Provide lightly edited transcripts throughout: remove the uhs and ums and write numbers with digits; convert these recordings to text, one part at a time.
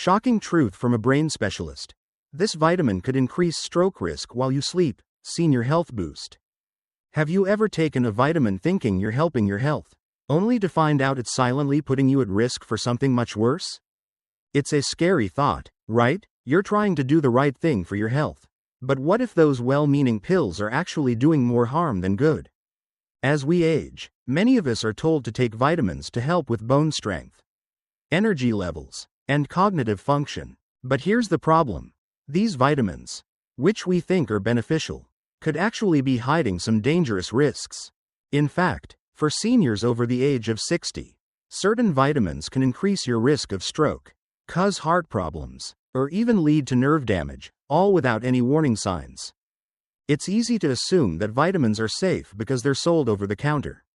Shocking truth from a brain specialist. This vitamin could increase stroke risk while you sleep. Senior health boost. Have you ever taken a vitamin thinking you're helping your health, only to find out it's silently putting you at risk for something much worse? It's a scary thought, right? You're trying to do the right thing for your health. But what if those well-meaning pills are actually doing more harm than good? As we age, many of us are told to take vitamins to help with bone strength, energy levels, and cognitive function. But here's the problem. These vitamins, which we think are beneficial, could actually be hiding some dangerous risks. In fact, for seniors over the age of 60, certain vitamins can increase your risk of stroke, cause heart problems, or even lead to nerve damage, all without any warning signs. It's easy to assume that vitamins are safe because they're sold over the counter.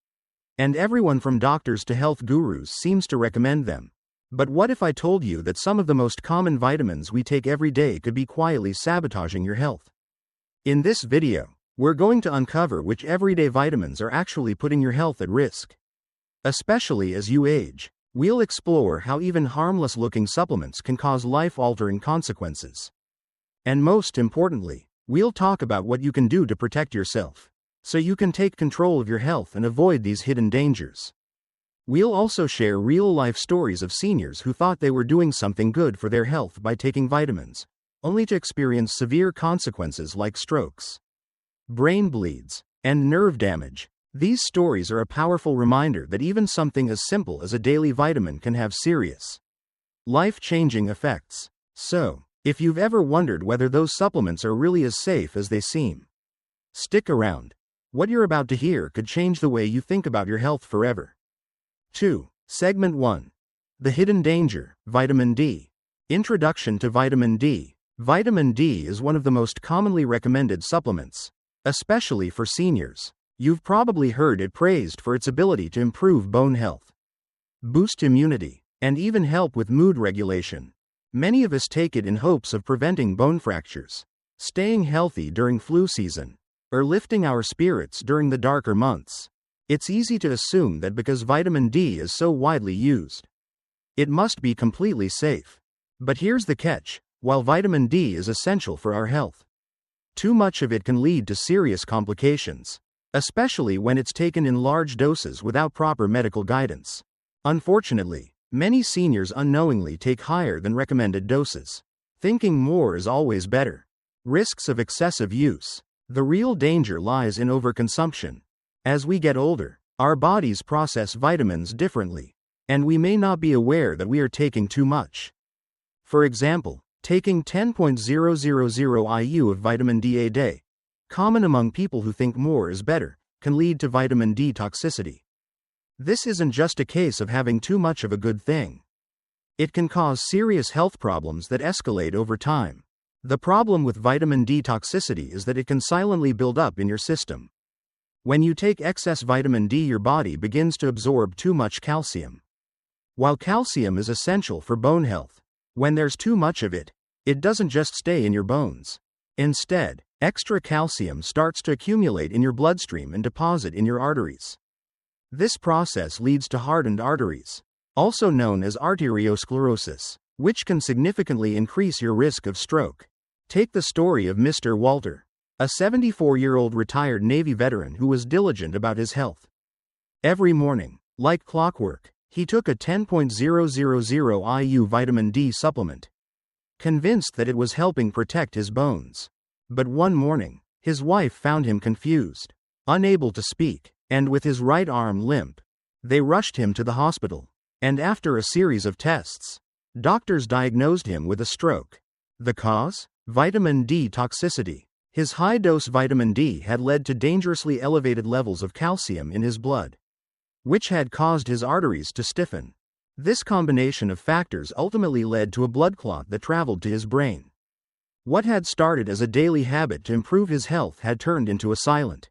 And everyone from doctors to health gurus seems to recommend them. But what if I told you that some of the most common vitamins we take every day could be quietly sabotaging your health? In this video, we're going to uncover which everyday vitamins are actually putting your health at risk. Especially as you age, we'll explore how even harmless-looking supplements can cause life-altering consequences. And most importantly, we'll talk about what you can do to protect yourself, so you can take control of your health and avoid these hidden dangers. We'll also share real-life stories of seniors who thought they were doing something good for their health by taking vitamins, only to experience severe consequences like strokes, brain bleeds, and nerve damage. These stories are a powerful reminder that even something as simple as a daily vitamin can have serious, life-changing effects. So, if you've ever wondered whether those supplements are really as safe as they seem, stick around. What you're about to hear could change the way you think about your health forever. 2. Segment 1. The Hidden Danger, Vitamin D. Introduction to Vitamin D. Vitamin D is one of the most commonly recommended supplements, especially for seniors. You've probably heard it praised for its ability to improve bone health, boost immunity, and even help with mood regulation. Many of us take it in hopes of preventing bone fractures, staying healthy during flu season, or lifting our spirits during the darker months. It's easy to assume that because vitamin D is so widely used, it must be completely safe. But here's the catch. While vitamin D is essential for our health, too much of it can lead to serious complications, especially when it's taken in large doses without proper medical guidance. Unfortunately, many seniors unknowingly take higher than recommended doses, thinking more is always better. Risks of excessive use. The real danger lies in overconsumption. As we get older, our bodies process vitamins differently, and we may not be aware that we are taking too much. For example, taking 10.000 IU of vitamin D a day, common among people who think more is better, can lead to vitamin D toxicity. This isn't just a case of having too much of a good thing. It can cause serious health problems that escalate over time. The problem with vitamin D toxicity is that it can silently build up in your system. When you take excess vitamin D, your body begins to absorb too much calcium. While calcium is essential for bone health, when there's too much of it, it doesn't just stay in your bones. Instead, extra calcium starts to accumulate in your bloodstream and deposit in your arteries. This process leads to hardened arteries, also known as arteriosclerosis, which can significantly increase your risk of stroke. Take the story of Mr. Walter, a 74-year-old retired Navy veteran who was diligent about his health. Every morning, like clockwork, he took a 10.000 IU vitamin D supplement, convinced that it was helping protect his bones. But one morning, his wife found him confused, unable to speak, and with his right arm limp. They rushed him to the hospital, and after a series of tests, doctors diagnosed him with a stroke. The cause? Vitamin D toxicity. His high-dose vitamin D had led to dangerously elevated levels of calcium in his blood, which had caused his arteries to stiffen. This combination of factors ultimately led to a blood clot that traveled to his brain. What had started as a daily habit to improve his health had turned into a silent,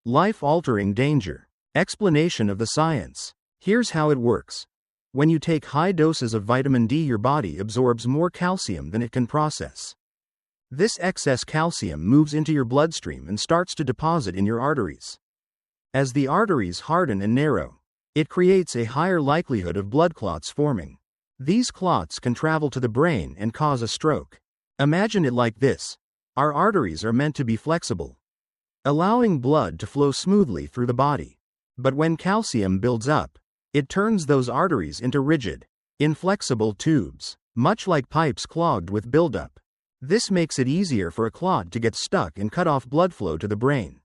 life-altering danger. Explanation of the science. Here's how it works. When you take high doses of vitamin D, your body absorbs more calcium than it can process. This excess calcium moves into your bloodstream and starts to deposit in your arteries. As the arteries harden and narrow, it creates a higher likelihood of blood clots forming. These clots can travel to the brain and cause a stroke. Imagine it like this. Our arteries are meant to be flexible, allowing blood to flow smoothly through the body. But when calcium builds up, it turns those arteries into rigid, inflexible tubes, much like pipes clogged with buildup. This makes it easier for a clot to get stuck and cut off blood flow to the brain,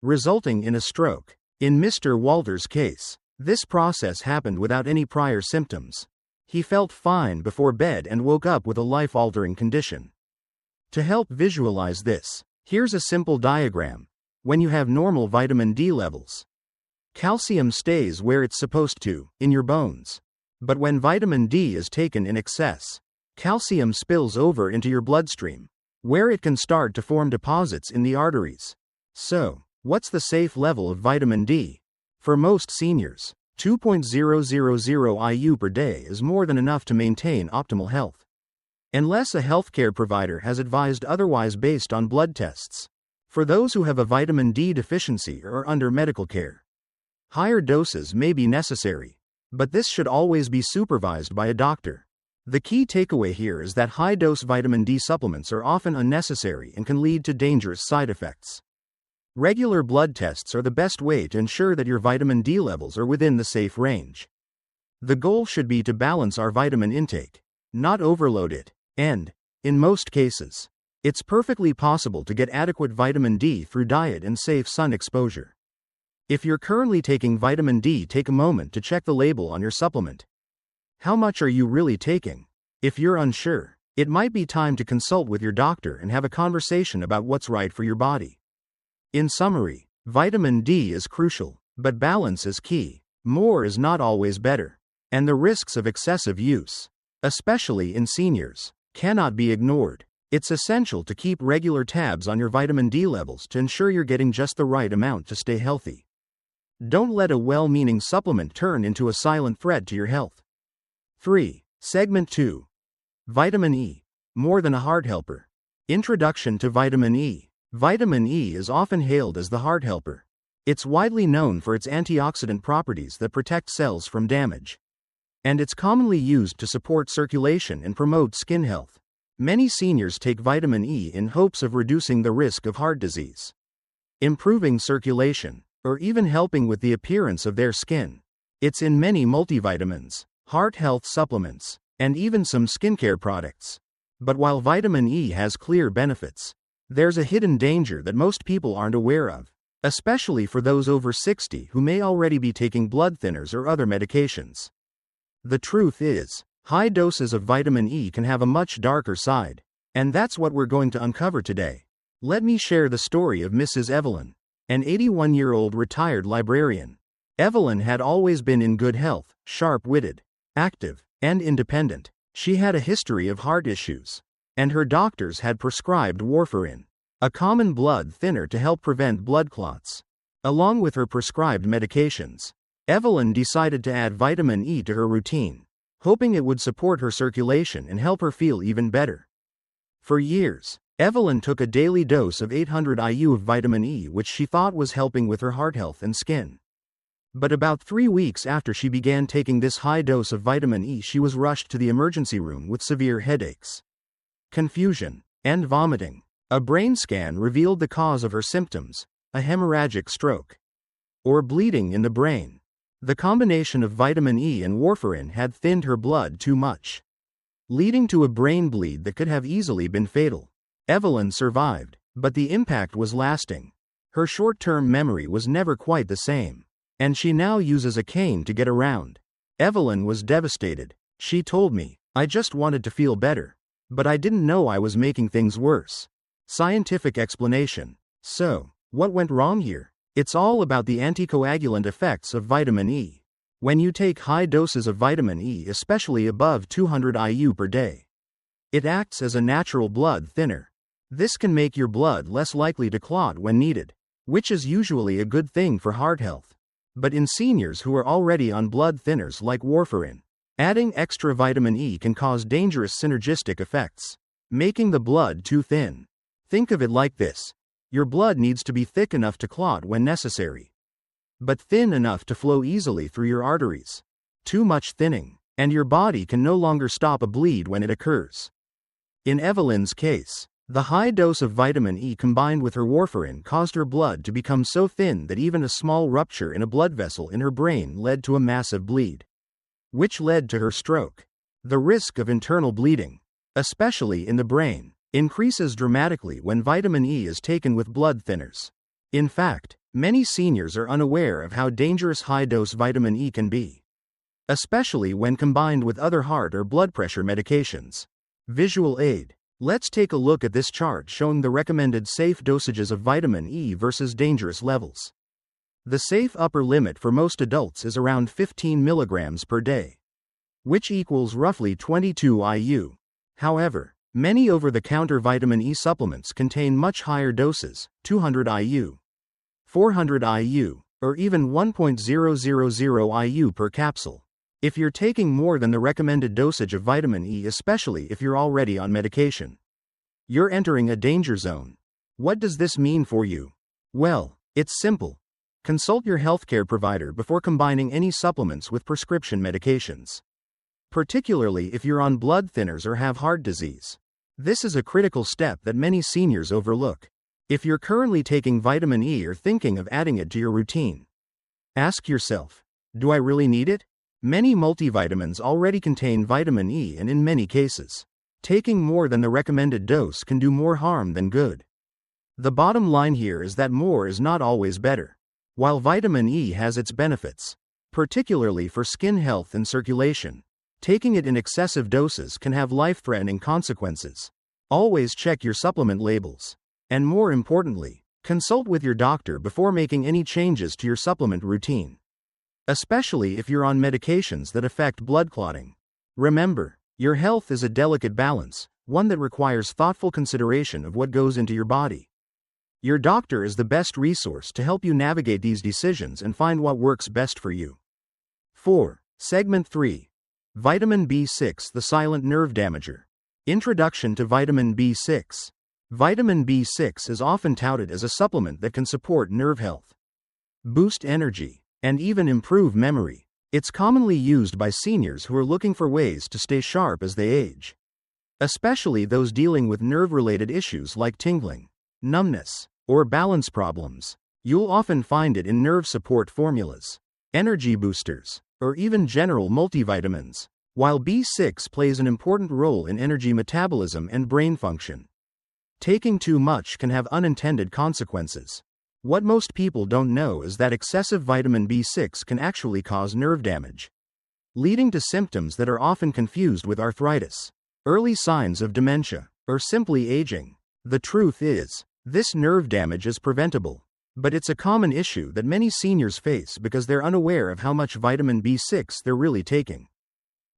resulting in a stroke. In Mr. Walter's case, this process happened without any prior symptoms. He felt fine before bed and woke up with a life-altering condition. To help visualize this, here's a simple diagram. When you have normal vitamin D levels, calcium stays where it's supposed to, in your bones. But when vitamin D is taken in excess, calcium spills over into your bloodstream, where it can start to form deposits in the arteries. So, what's the safe level of vitamin D? For most seniors, 2.000 IU per day is more than enough to maintain optimal health, unless a healthcare provider has advised otherwise based on blood tests. For those who have a vitamin D deficiency or are under medical care, higher doses may be necessary, but this should always be supervised by a doctor. The key takeaway here is that high-dose vitamin D supplements are often unnecessary and can lead to dangerous side effects. Regular blood tests are the best way to ensure that your vitamin D levels are within the safe range. The goal should be to balance our vitamin intake, not overload it, and, in most cases, it's perfectly possible to get adequate vitamin D through diet and safe sun exposure. If you're currently taking vitamin D, take a moment to check the label on your supplement. How much are you really taking? If you're unsure, it might be time to consult with your doctor and have a conversation about what's right for your body. In summary, vitamin D is crucial, but balance is key. More is not always better, and the risks of excessive use, especially in seniors, cannot be ignored. It's essential to keep regular tabs on your vitamin D levels to ensure you're getting just the right amount to stay healthy. Don't let a well-meaning supplement turn into a silent threat to your health. 3. Segment 2. Vitamin E, more than a heart helper. Introduction to vitamin E. Vitamin E is often hailed as the heart helper. It's widely known for its antioxidant properties that protect cells from damage, and it's commonly used to support circulation and promote skin health. Many seniors take vitamin E in hopes of reducing the risk of heart disease, improving circulation, or even helping with the appearance of their skin. It's in many multivitamins, heart health supplements, and even some skincare products. But while vitamin E has clear benefits, there's a hidden danger that most people aren't aware of, especially for those over 60 who may already be taking blood thinners or other medications. The truth is, high doses of vitamin E can have a much darker side, and that's what we're going to uncover today. Let me share the story of Mrs. Evelyn, an 81-year-old retired librarian. Evelyn had always been in good health, sharp-witted, active, and independent. She had a history of heart issues, and her doctors had prescribed warfarin, a common blood thinner to help prevent blood clots. Along with her prescribed medications, Evelyn decided to add vitamin E to her routine, hoping it would support her circulation and help her feel even better. For years, Evelyn took a daily dose of 800 IU of vitamin E, which she thought was helping with her heart health and skin. But about 3 weeks after she began taking this high dose of vitamin E, she was rushed to the emergency room with severe headaches, confusion, and vomiting. A brain scan revealed the cause of her symptoms, a hemorrhagic stroke, or bleeding in the brain. The combination of vitamin E and warfarin had thinned her blood too much, leading to a brain bleed that could have easily been fatal. Evelyn survived, but the impact was lasting. Her short-term memory was never quite the same, and she now uses a cane to get around. Evelyn was devastated. She told me, "I just wanted to feel better, but I didn't know I was making things worse." Scientific explanation. So, what went wrong here? It's all about the anticoagulant effects of vitamin E. When you take high doses of vitamin E, especially above 200 IU per day, it acts as a natural blood thinner. This can make your blood less likely to clot when needed, which is usually a good thing for heart health. But in seniors who are already on blood thinners like warfarin, adding extra vitamin E can cause dangerous synergistic effects, making the blood too thin. Think of it like this. Your blood needs to be thick enough to clot when necessary, but thin enough to flow easily through your arteries. Too much thinning, and your body can no longer stop a bleed when it occurs. In Evelyn's case, the high dose of vitamin E combined with her warfarin caused her blood to become so thin that even a small rupture in a blood vessel in her brain led to a massive bleed, which led to her stroke. The risk of internal bleeding, especially in the brain, increases dramatically when vitamin E is taken with blood thinners. In fact, many seniors are unaware of how dangerous high-dose vitamin E can be, especially when combined with other heart or blood pressure medications. Visual aid. Let's take a look at this chart showing the recommended safe dosages of vitamin E versus dangerous levels. The safe upper limit for most adults is around 15 milligrams per day, which equals roughly 22 IU. However, many over-the-counter vitamin E supplements contain much higher doses, 200 IU, 400 IU, or even 1.000 IU per capsule. If you're taking more than the recommended dosage of vitamin E, especially if you're already on medication, you're entering a danger zone. What does this mean for you? Well, it's simple. Consult your healthcare provider before combining any supplements with prescription medications, particularly if you're on blood thinners or have heart disease. This is a critical step that many seniors overlook. If you're currently taking vitamin E or thinking of adding it to your routine, ask yourself, do I really need it? Many multivitamins already contain vitamin E, and in many cases, taking more than the recommended dose can do more harm than good. The bottom line here is that more is not always better. While vitamin E has its benefits, particularly for skin health and circulation, taking it in excessive doses can have life-threatening consequences. Always check your supplement labels. And more importantly, consult with your doctor before making any changes to your supplement routine, especially if you're on medications that affect blood clotting. Remember, your health is a delicate balance, one that requires thoughtful consideration of what goes into your body. Your doctor is the best resource to help you navigate these decisions and find what works best for you. 4. Segment 3. Vitamin B6, the silent nerve damager. Introduction to vitamin B6. Vitamin B6 is often touted as a supplement that can support nerve health, boost energy, and even improve memory. It's commonly used by seniors who are looking for ways to stay sharp as they age, especially those dealing with nerve-related issues like tingling, numbness, or balance problems. You'll often find it in nerve support formulas, energy boosters, or even general multivitamins. While B6 plays an important role in energy metabolism and brain function, taking too much can have unintended consequences. What most people don't know is that excessive vitamin B6 can actually cause nerve damage, leading to symptoms that are often confused with arthritis, early signs of dementia, or simply aging. The truth is, this nerve damage is preventable, but it's a common issue that many seniors face because they're unaware of how much vitamin B6 they're really taking.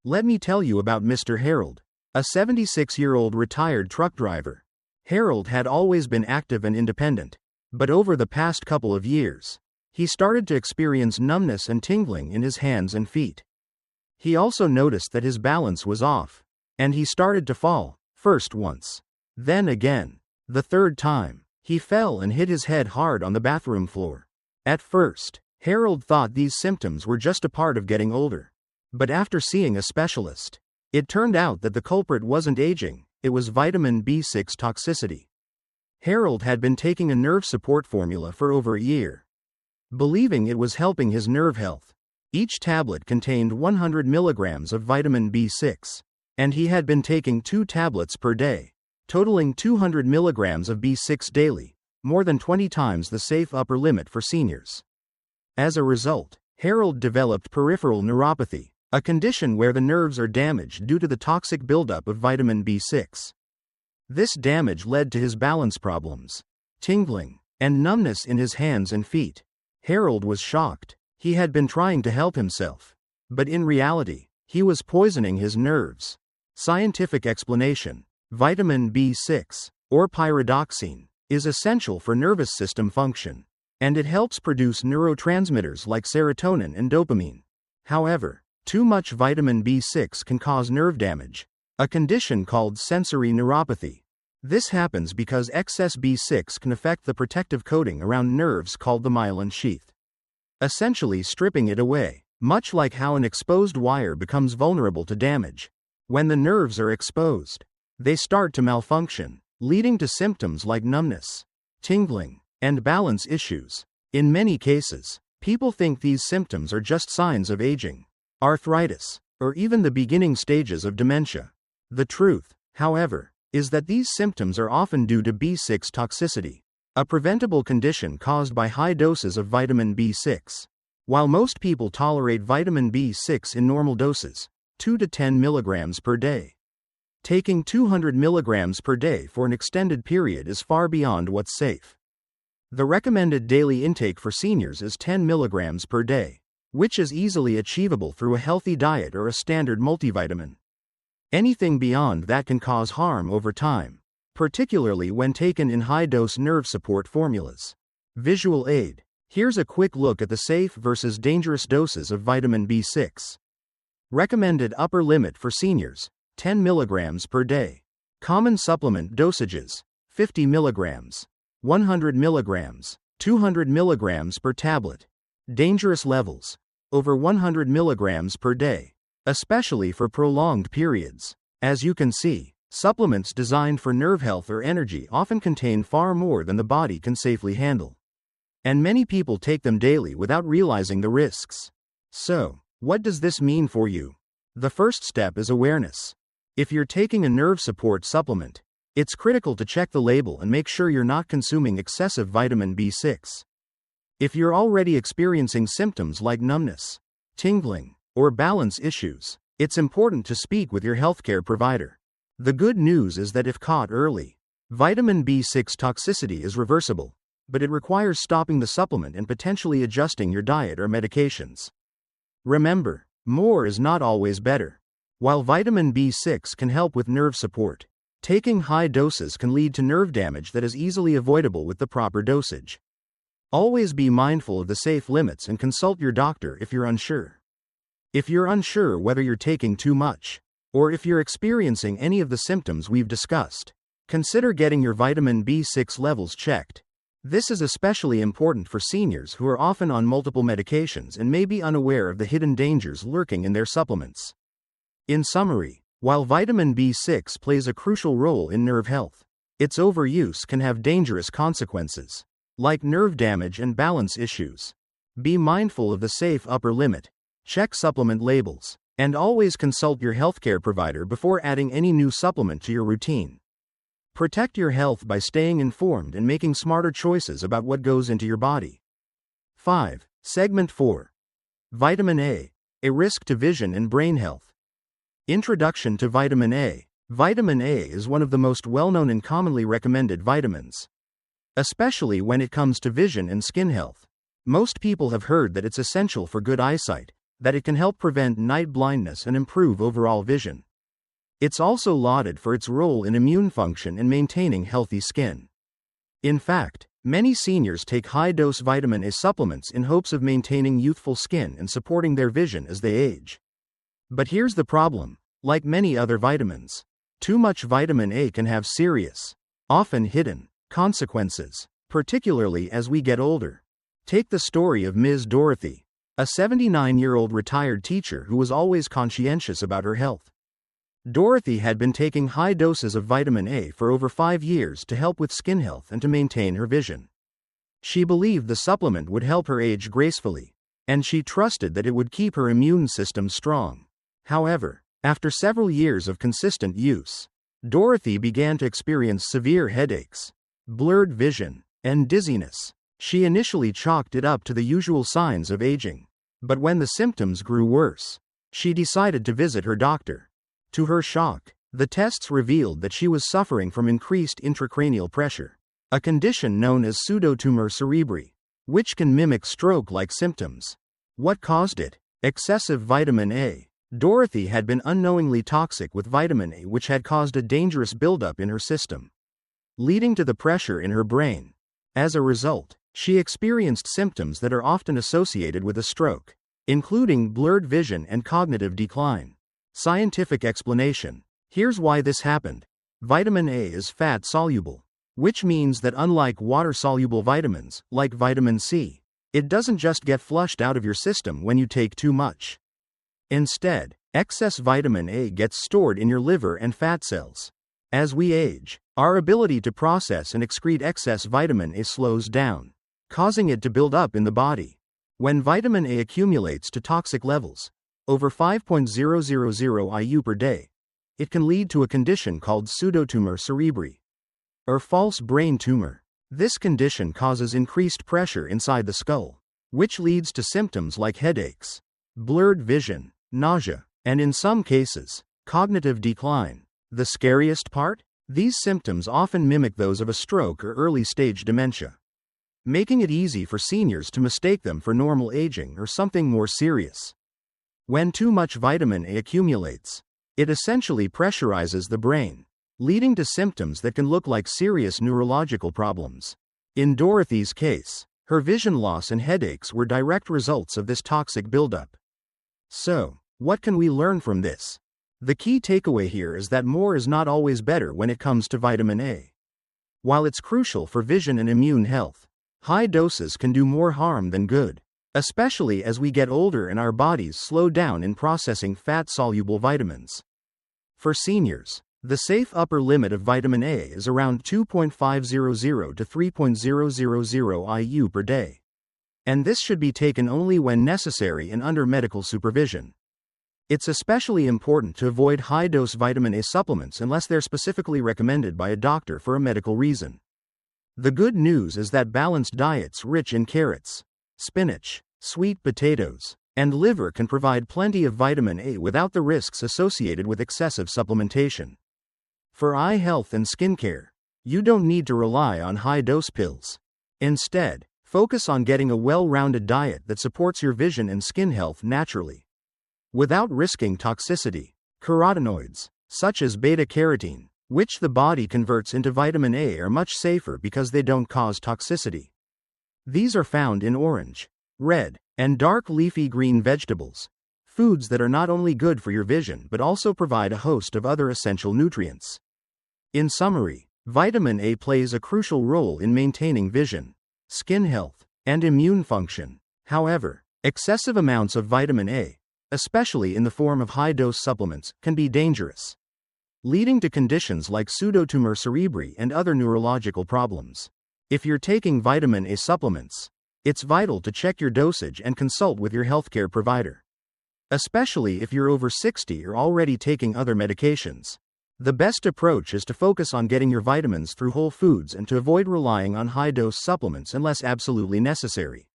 Let me tell you about Mr. Harold, a 76-year-old retired truck driver. Harold had always been active and independent, but over the past couple of years, he started to experience numbness and tingling in his hands and feet. He also noticed that his balance was off, and he started to fall, first once, then again. The third time, he fell and hit his head hard on the bathroom floor. At first, Harold thought these symptoms were just a part of getting older. But after seeing a specialist, it turned out that the culprit wasn't aging, it was vitamin B6 toxicity. Harold had been taking a nerve support formula for over a year, believing it was helping his nerve health. Each tablet contained 100 milligrams of vitamin B6, and he had been taking 2 tablets per day, totaling 200 milligrams of B6 daily, more than 20 times the safe upper limit for seniors. As a result, Harold developed peripheral neuropathy, a condition where the nerves are damaged due to the toxic buildup of vitamin B6. This damage led to his balance problems, tingling, and numbness in his hands and feet. Harold was shocked. He had been trying to help himself, but in reality, he was poisoning his nerves. Scientific explanation: vitamin B6, or pyridoxine, is essential for nervous system function, and it helps produce neurotransmitters like serotonin and dopamine. However, too much vitamin B6 can cause nerve damage, a condition called sensory neuropathy. This happens because excess B6 can affect the protective coating around nerves called the myelin sheath, essentially stripping it away. much like how an exposed wire becomes vulnerable to damage. When the nerves are exposed, they start to malfunction, leading to symptoms like numbness, tingling, and balance issues. In many cases, people think these symptoms are just signs of aging, arthritis, or even the beginning stages of dementia. The truth, however, is that these symptoms are often due to B6 toxicity, a preventable condition caused by high doses of vitamin B6. While most people tolerate vitamin B6 in normal doses, 2 to 10 milligrams per day, taking 200 milligrams per day for an extended period is far beyond what's safe. The recommended daily intake for seniors is 10 milligrams per day, which is easily achievable through a healthy diet or a standard multivitamin. Anything beyond that can cause harm over time, particularly when taken in high-dose nerve support formulas. Visual aid. Here's a quick look at the safe versus dangerous doses of vitamin B6. Recommended upper limit for seniors, 10 milligrams per day. Common supplement dosages, 50 milligrams, 100 milligrams, 200 milligrams per tablet. Dangerous levels, over 100 milligrams per day, especially for prolonged periods. As you can see, supplements designed for nerve health or energy often contain far more than the body can safely handle. And many people take them daily without realizing the risks. So, what does this mean for you? The first step is awareness. If you're taking a nerve support supplement, it's critical to check the label and make sure you're not consuming excessive vitamin B6. If you're already experiencing symptoms like numbness, tingling, or balance issues, it's important to speak with your healthcare provider. The good news is that if caught early, vitamin B6 toxicity is reversible, but it requires stopping the supplement and potentially adjusting your diet or medications. Remember, more is not always better. While vitamin B6 can help with nerve support, taking high doses can lead to nerve damage that is easily avoidable with the proper dosage. Always be mindful of the safe limits and consult your doctor if you're unsure. If you're unsure whether you're taking too much, or if you're experiencing any of the symptoms we've discussed, consider getting your vitamin B6 levels checked. This is especially important for seniors who are often on multiple medications and may be unaware of the hidden dangers lurking in their supplements. In summary, while vitamin B6 plays a crucial role in nerve health, its overuse can have dangerous consequences, like nerve damage and balance issues. Be mindful of the safe upper limit, check supplement labels, and always consult your healthcare provider before adding any new supplement to your routine. Protect your health by staying informed and making smarter choices about what goes into your body. 5. Segment 4. Vitamin A, a risk to vision and brain health. Introduction to vitamin A. Vitamin A is one of the most well-known and commonly recommended vitamins, especially when it comes to vision and skin health. Most people have heard that it's essential for good eyesight, that it can help prevent night blindness and improve overall vision. It's also lauded for its role in immune function and maintaining healthy skin. In fact, many seniors take high-dose vitamin A supplements in hopes of maintaining youthful skin and supporting their vision as they age. But here's the problem: like many other vitamins, too much vitamin A can have serious, often hidden, consequences, particularly as we get older. Take the story of Ms. Dorothy, a 79-year-old retired teacher who was always conscientious about her health. Dorothy had been taking high doses of vitamin A for over 5 years to help with skin health and to maintain her vision. She believed the supplement would help her age gracefully, and she trusted that it would keep her immune system strong. However, after several years of consistent use, Dorothy began to experience severe headaches, blurred vision, and dizziness. She initially chalked it up to the usual signs of aging, but when the symptoms grew worse, she decided to visit her doctor. To her shock, the tests revealed that she was suffering from increased intracranial pressure, a condition known as pseudotumor cerebri, which can mimic stroke-like symptoms. What caused it? Excessive vitamin A. Dorothy had been unknowingly toxic with vitamin A, which had caused a dangerous buildup in her system, leading to the pressure in her brain. As a result, she experienced symptoms that are often associated with a stroke, including blurred vision and cognitive decline. Scientific explanation. Here's why this happened. Vitamin A is fat-soluble, which means that unlike water-soluble vitamins, like vitamin C, It doesn't just get flushed out of your system when you take too much. Instead, excess vitamin A gets stored in your liver and fat cells. As we age, our ability to process and excrete excess vitamin A slows down, causing it to build up in the body. When vitamin A accumulates to toxic levels, over 5.000 IU per day, it can lead to a condition called pseudotumor cerebri, or false brain tumor. This condition causes increased pressure inside the skull, which leads to symptoms like headaches, blurred vision, nausea, and in some cases, cognitive decline. The scariest part? These symptoms often mimic those of a stroke or early-stage dementia, making it easy for seniors to mistake them for normal aging or something more serious. When too much vitamin A accumulates, it essentially pressurizes the brain, leading to symptoms that can look like serious neurological problems. In Dorothy's case, her vision loss and headaches were direct results of this toxic buildup. So, what can we learn from this? The key takeaway here is that more is not always better when it comes to vitamin A. While it's crucial for vision and immune health, high doses can do more harm than good, especially as we get older and our bodies slow down in processing fat-soluble vitamins. For seniors, the safe upper limit of vitamin A is around 2.500 to 3.000 IU per day. And this should be taken only when necessary and under medical supervision. It's especially important to avoid high-dose vitamin A supplements unless they're specifically recommended by a doctor for a medical reason. The good news is that balanced diets rich in carrots, spinach, sweet potatoes, and liver can provide plenty of vitamin A without the risks associated with excessive supplementation. For eye health and skincare, you don't need to rely on high-dose pills. Instead, focus on getting a well-rounded diet that supports your vision and skin health naturally, without risking toxicity. Carotenoids, such as beta-carotene, which the body converts into vitamin A, are much safer because they don't cause toxicity. These are found in orange, red, and dark leafy green vegetables, foods that are not only good for your vision but also provide a host of other essential nutrients. In summary, vitamin A plays a crucial role in maintaining vision, skin health, and immune function. However, excessive amounts of vitamin A, especially in the form of high-dose supplements, can be dangerous, leading to conditions like pseudotumor cerebri and other neurological problems. If you're taking vitamin A supplements, it's vital to check your dosage and consult with your healthcare provider, especially if you're over 60 or already taking other medications. The best approach is to focus on getting your vitamins through whole foods and to avoid relying on high-dose supplements unless absolutely necessary.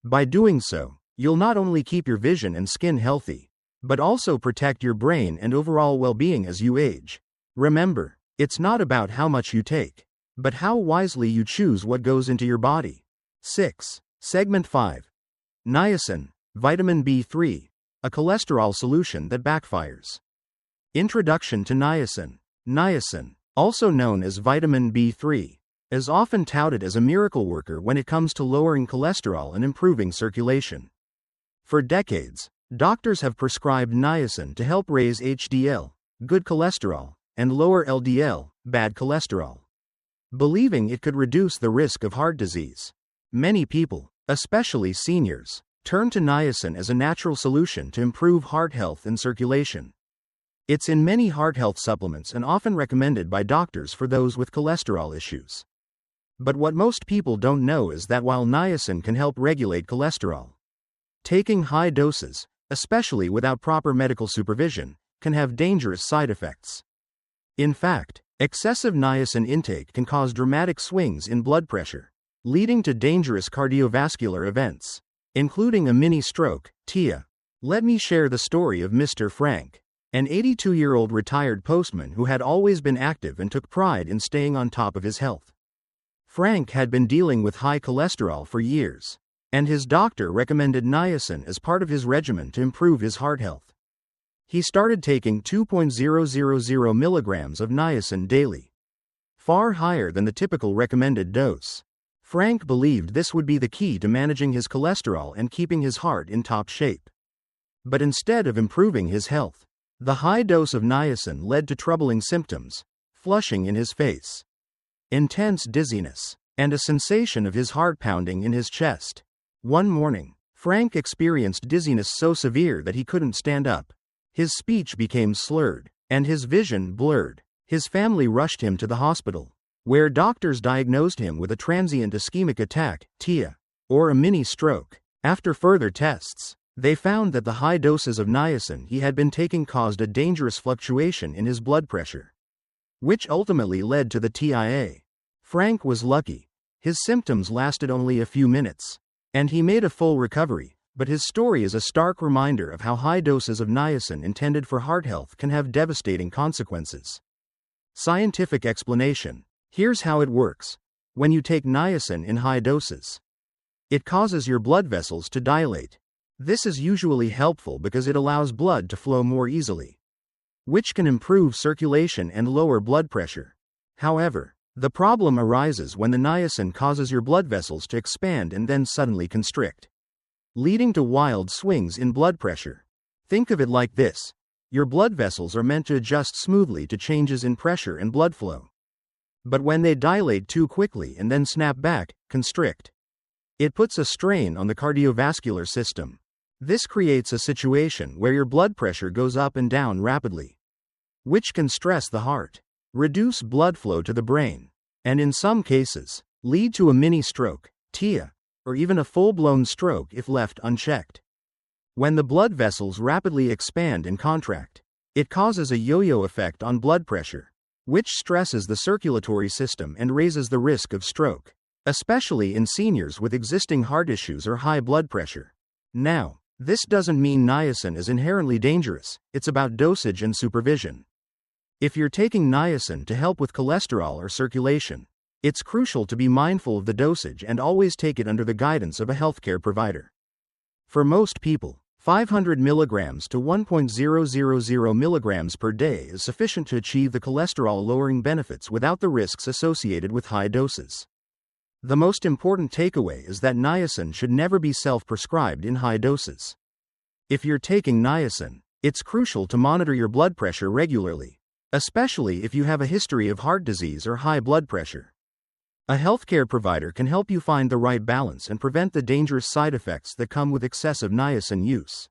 By doing so, you'll not only keep your vision and skin healthy, but also protect your brain and overall well-being as you age. Remember, it's not about how much you take, but how wisely you choose what goes into your body. 6. Segment 5. Niacin, vitamin B3, a cholesterol solution that backfires. Introduction to niacin. Niacin, also known as vitamin B3, is often touted as a miracle worker when it comes to lowering cholesterol and improving circulation. For decades, doctors have prescribed niacin to help raise HDL, good cholesterol, and lower LDL, bad cholesterol, believing it could reduce the risk of heart disease. Many people, especially seniors, turn to niacin as a natural solution to improve heart health and circulation. It's in many heart health supplements and often recommended by doctors for those with cholesterol issues. But what most people don't know is that while niacin can help regulate cholesterol, taking high doses, especially without proper medical supervision, can have dangerous side effects. In fact, excessive niacin intake can cause dramatic swings in blood pressure, leading to dangerous cardiovascular events, including a mini stroke, TIA. Let me share the story of Mr. Frank, an 82-year-old retired postman who had always been active and took pride in staying on top of his health. Frank had been dealing with high cholesterol for years, and his doctor recommended niacin as part of his regimen to improve his heart health. He started taking 2.000 milligrams of niacin daily, far higher than the typical recommended dose. Frank believed this would be the key to managing his cholesterol and keeping his heart in top shape. But instead of improving his health, the high dose of niacin led to troubling symptoms, flushing in his face, intense dizziness, and a sensation of his heart pounding in his chest. One morning, Frank experienced dizziness so severe that he couldn't stand up. His speech became slurred, and his vision blurred. His family rushed him to the hospital, where doctors diagnosed him with a transient ischemic attack, TIA, or a mini stroke. After further tests, they found that the high doses of niacin he had been taking caused a dangerous fluctuation in his blood pressure, which ultimately led to the TIA. Frank was lucky. His symptoms lasted only a few minutes, and he made a full recovery, but his story is a stark reminder of how high doses of niacin intended for heart health can have devastating consequences. Scientific explanation. Here's how it works. When you take niacin in high doses, it causes your blood vessels to dilate. This is usually helpful because it allows blood to flow more easily, which can improve circulation and lower blood pressure. However, the problem arises when the niacin causes your blood vessels to expand and then suddenly constrict, leading to wild swings in blood pressure. Think of it like this. Your blood vessels are meant to adjust smoothly to changes in pressure and blood flow. But when they dilate too quickly and then snap back, constrict, it puts a strain on the cardiovascular system. This creates a situation where your blood pressure goes up and down rapidly, which can stress the heart, reduce blood flow to the brain, and in some cases, lead to a mini stroke, TIA, or even a full-blown stroke if left unchecked. When the blood vessels rapidly expand and contract, it causes a yo-yo effect on blood pressure, which stresses the circulatory system and raises the risk of stroke, especially in seniors with existing heart issues or high blood pressure. Now, this doesn't mean niacin is inherently dangerous. It's about dosage and supervision. If you're taking niacin to help with cholesterol or circulation, it's crucial to be mindful of the dosage and always take it under the guidance of a healthcare provider. For most people, 500 mg to 1.000 mg per day is sufficient to achieve the cholesterol-lowering benefits without the risks associated with high doses. The most important takeaway is that niacin should never be self-prescribed in high doses. If you're taking niacin, it's crucial to monitor your blood pressure regularly, especially if you have a history of heart disease or high blood pressure. A healthcare provider can help you find the right balance and prevent the dangerous side effects that come with excessive niacin use.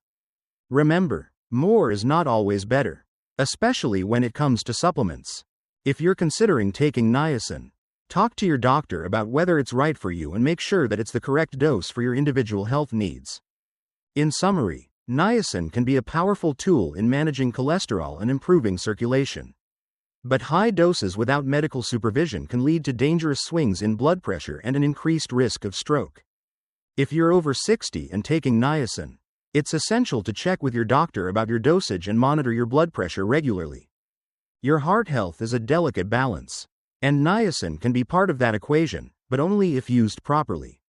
Remember, more is not always better, especially when it comes to supplements. If you're considering taking niacin, talk to your doctor about whether it's right for you and make sure that it's the correct dose for your individual health needs. In summary, niacin can be a powerful tool in managing cholesterol and improving circulation. But high doses without medical supervision can lead to dangerous swings in blood pressure and an increased risk of stroke. If you're over 60 and taking niacin, it's essential to check with your doctor about your dosage and monitor your blood pressure regularly. Your heart health is a delicate balance, and niacin can be part of that equation, but only if used properly.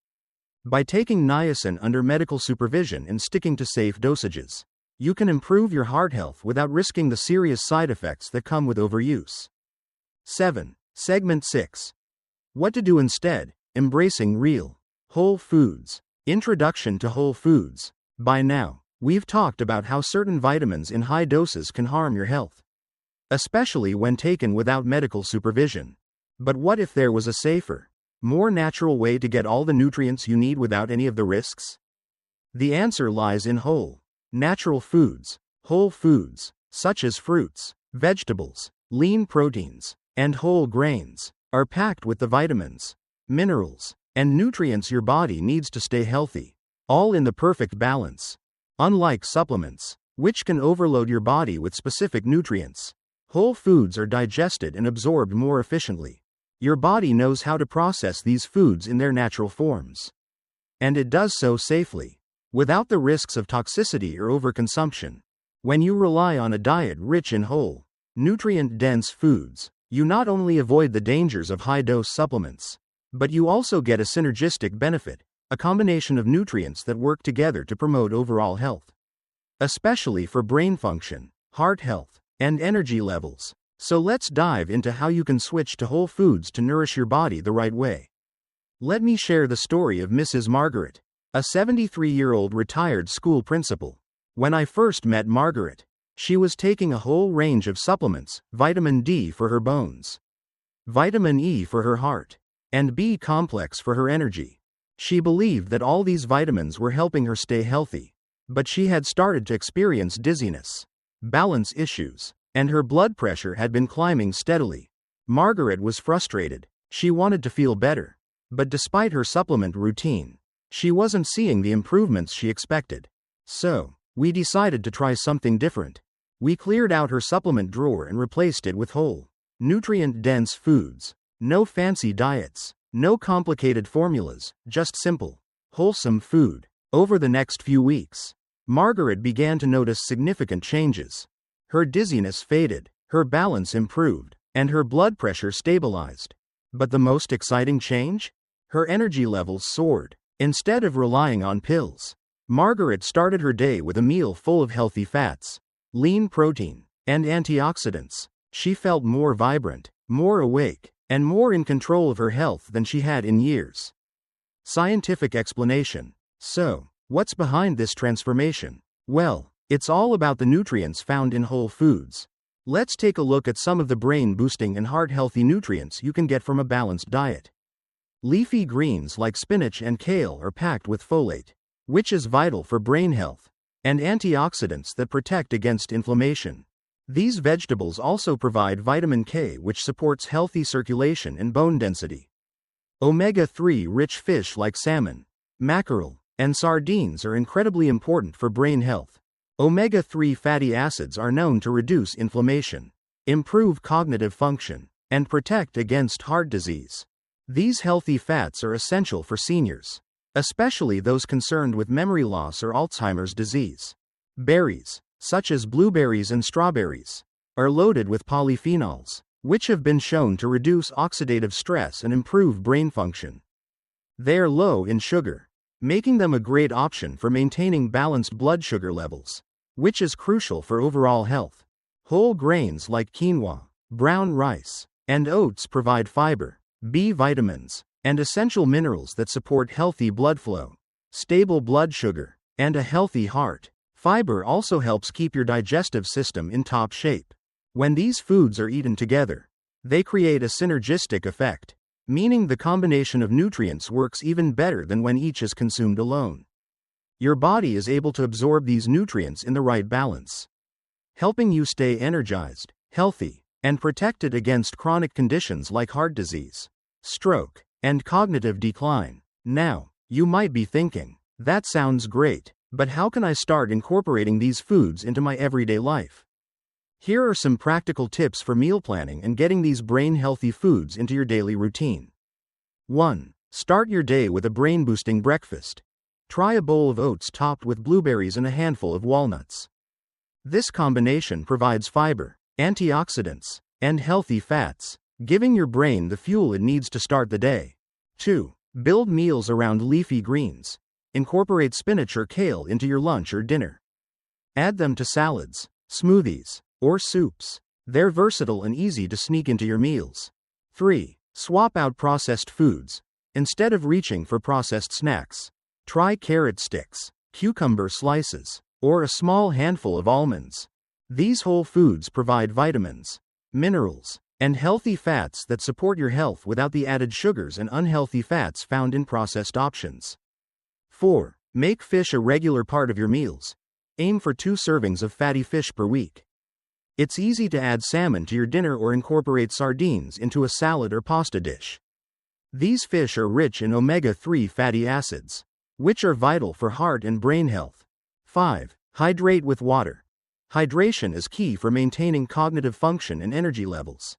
By taking niacin under medical supervision and sticking to safe dosages, you can improve your heart health without risking the serious side effects that come with overuse. 7. Segment 6. What to do instead: embracing real, whole foods. Introduction to whole foods. By now, we've talked about how certain vitamins in high doses can harm your health, especially when taken without medical supervision. But what if there was a safer, more natural way to get all the nutrients you need without any of the risks? The answer lies in whole, natural foods. Whole foods, such as fruits, vegetables, lean proteins, and whole grains, are packed with the vitamins, minerals, and nutrients your body needs to stay healthy, all in the perfect balance. Unlike supplements, which can overload your body with specific nutrients, whole foods are digested and absorbed more efficiently. Your body knows how to process these foods in their natural forms, and it does so safely, without the risks of toxicity or overconsumption. When you rely on a diet rich in whole, nutrient-dense foods, you not only avoid the dangers of high-dose supplements, but you also get a synergistic benefit, a combination of nutrients that work together to promote overall health, especially for brain function, heart health, and energy levels. So let's dive into how you can switch to whole foods to nourish your body the right way. Let me share the story of Mrs. Margaret, a 73-year-old retired school principal. When I first met Margaret, she was taking a whole range of supplements: vitamin D for her bones, vitamin E for her heart, and B complex for her energy. She believed that all these vitamins were helping her stay healthy, but she had started to experience dizziness, balance issues, and her blood pressure had been climbing steadily. Margaret was frustrated. She wanted to feel better, but despite her supplement routine, she wasn't seeing the improvements she expected. So, we decided to try something different. We cleared out her supplement drawer and replaced it with whole, nutrient-dense foods. No fancy diets, no complicated formulas, just simple, wholesome food. Over the next few weeks, Margaret began to notice significant changes. Her dizziness faded, her balance improved, and her blood pressure stabilized. But the most exciting change? Her energy levels soared. Instead of relying on pills, Margaret started her day with a meal full of healthy fats, lean protein, and antioxidants. She felt more vibrant, more awake, and more in control of her health than she had in years. Scientific explanation. So, what's behind this transformation? Well, it's all about the nutrients found in whole foods. Let's take a look at some of the brain-boosting and heart-healthy nutrients you can get from a balanced diet. Leafy greens like spinach and kale are packed with folate, which is vital for brain health, and antioxidants that protect against inflammation. These vegetables also provide vitamin K, which supports healthy circulation and bone density. Omega-3 rich fish like salmon, mackerel, and sardines are incredibly important for brain health. Omega-3 fatty acids are known to reduce inflammation, improve cognitive function, and protect against heart disease. These healthy fats are essential for seniors, especially those concerned with memory loss or Alzheimer's disease. Berries, such as blueberries and strawberries, are loaded with polyphenols, which have been shown to reduce oxidative stress and improve brain function. They are low in sugar, making them a great option for maintaining balanced blood sugar levels, which is crucial for overall health. Whole grains like quinoa, brown rice, and oats provide fiber, B vitamins, and essential minerals that support healthy blood flow, stable blood sugar, and a healthy heart. Fiber also helps keep your digestive system in top shape. When these foods are eaten together, they create a synergistic effect, meaning the combination of nutrients works even better than when each is consumed alone. Your body is able to absorb these nutrients in the right balance, helping you stay energized, healthy, and protected against chronic conditions like heart disease, stroke, and cognitive decline. Now, you might be thinking, that sounds great, but how can I start incorporating these foods into my everyday life? Here are some practical tips for meal planning and getting these brain-healthy foods into your daily routine. 1. Start your day with a brain-boosting breakfast. Try a bowl of oats topped with blueberries and a handful of walnuts. This combination provides fiber, antioxidants, and healthy fats, giving your brain the fuel it needs to start the day. 2. Build meals around leafy greens. Incorporate spinach or kale into your lunch or dinner. Add them to salads, smoothies, or soups. They're versatile and easy to sneak into your meals. 3. Swap out processed foods. Instead of reaching for processed snacks, try carrot sticks, cucumber slices, or a small handful of almonds. These whole foods provide vitamins, minerals, and healthy fats that support your health without the added sugars and unhealthy fats found in processed options. 4. Make fish a regular part of your meals. Aim for 2 servings of fatty fish per week. It's easy to add salmon to your dinner or incorporate sardines into a salad or pasta dish. These fish are rich in omega-3 fatty acids, which are vital for heart and brain health. 5. Hydrate with water. Hydration is key for maintaining cognitive function and energy levels.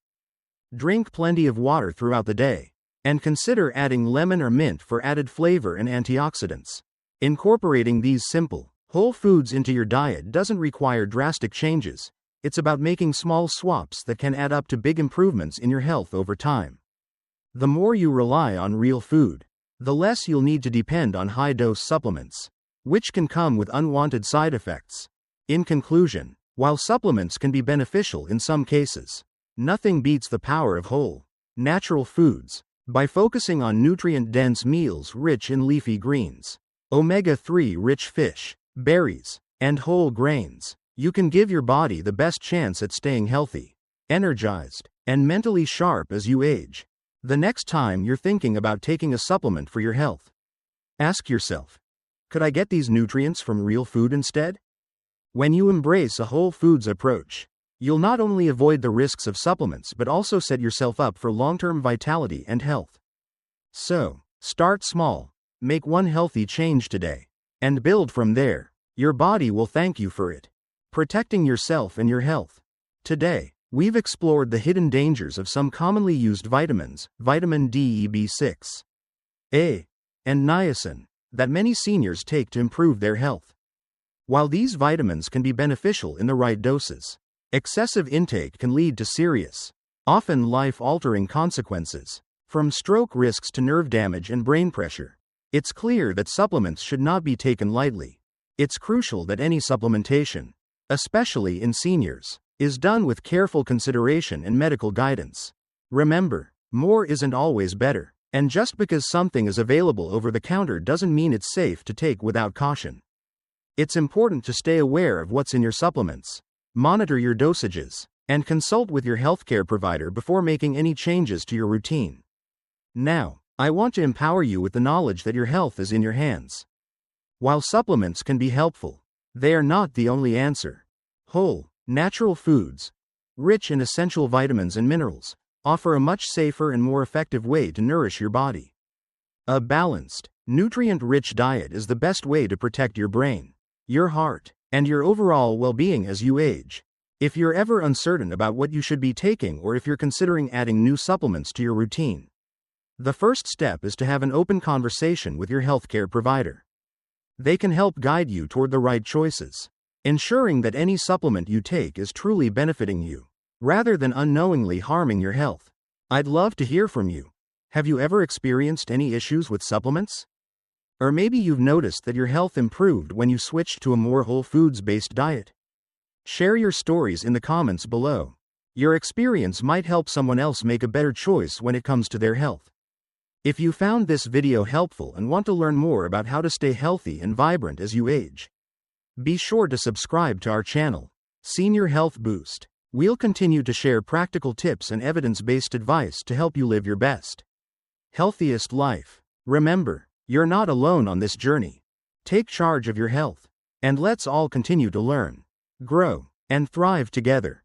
Drink plenty of water throughout the day, and consider adding lemon or mint for added flavor and antioxidants. Incorporating these simple, whole foods into your diet doesn't require drastic changes. It's about making small swaps that can add up to big improvements in your health over time. The more you rely on real food, the less you'll need to depend on high-dose supplements, which can come with unwanted side effects. In conclusion, while supplements can be beneficial in some cases, nothing beats the power of whole, natural foods. By focusing on nutrient-dense meals rich in leafy greens, omega-3 rich fish, berries, and whole grains, you can give your body the best chance at staying healthy, energized, and mentally sharp as you age. The next time you're thinking about taking a supplement for your health, Ask yourself, could I get these nutrients from real food instead? When you embrace a whole foods approach, you'll not only avoid the risks of supplements but also set yourself up for long-term vitality and health. So, start small, make one healthy change today, and build from there. Your body will thank you for it. Protecting yourself and your health. Today, we've explored the hidden dangers of some commonly used vitamins, vitamin D, B6, A, and niacin, that many seniors take to improve their health. While these vitamins can be beneficial in the right doses, excessive intake can lead to serious, often life-altering consequences, from stroke risks to nerve damage and brain pressure. It's clear that supplements should not be taken lightly. It's crucial that any supplementation, especially in seniors, is done with careful consideration and medical guidance. Remember, more isn't always better, and just because something is available over the counter doesn't mean it's safe to take without caution. It's important to stay aware of what's in your supplements, monitor your dosages, and consult with your healthcare provider before making any changes to your routine. Now, I want to empower you with the knowledge that your health is in your hands. While supplements can be helpful, they are not the only answer. Whole, natural foods, rich in essential vitamins and minerals, offer a much safer and more effective way to nourish your body. A balanced, nutrient-rich diet is the best way to protect your brain, your heart, and your overall well-being as you age. If you're ever uncertain about what you should be taking or if you're considering adding new supplements to your routine, the first step is to have an open conversation with your healthcare provider. They can help guide you toward the right choices, ensuring that any supplement you take is truly benefiting you, rather than unknowingly harming your health. I'd love to hear from you. Have you ever experienced any issues with supplements? Or maybe you've noticed that your health improved when you switched to a more whole foods-based diet. Share your stories in the comments below. Your experience might help someone else make a better choice when it comes to their health. If you found this video helpful and want to learn more about how to stay healthy and vibrant as you age, be sure to subscribe to our channel, Senior Health Boost. We'll continue to share practical tips and evidence-based advice to help you live your best, healthiest life. Remember, you're not alone on this journey. Take charge of your health, and let's all continue to learn, grow, and thrive together.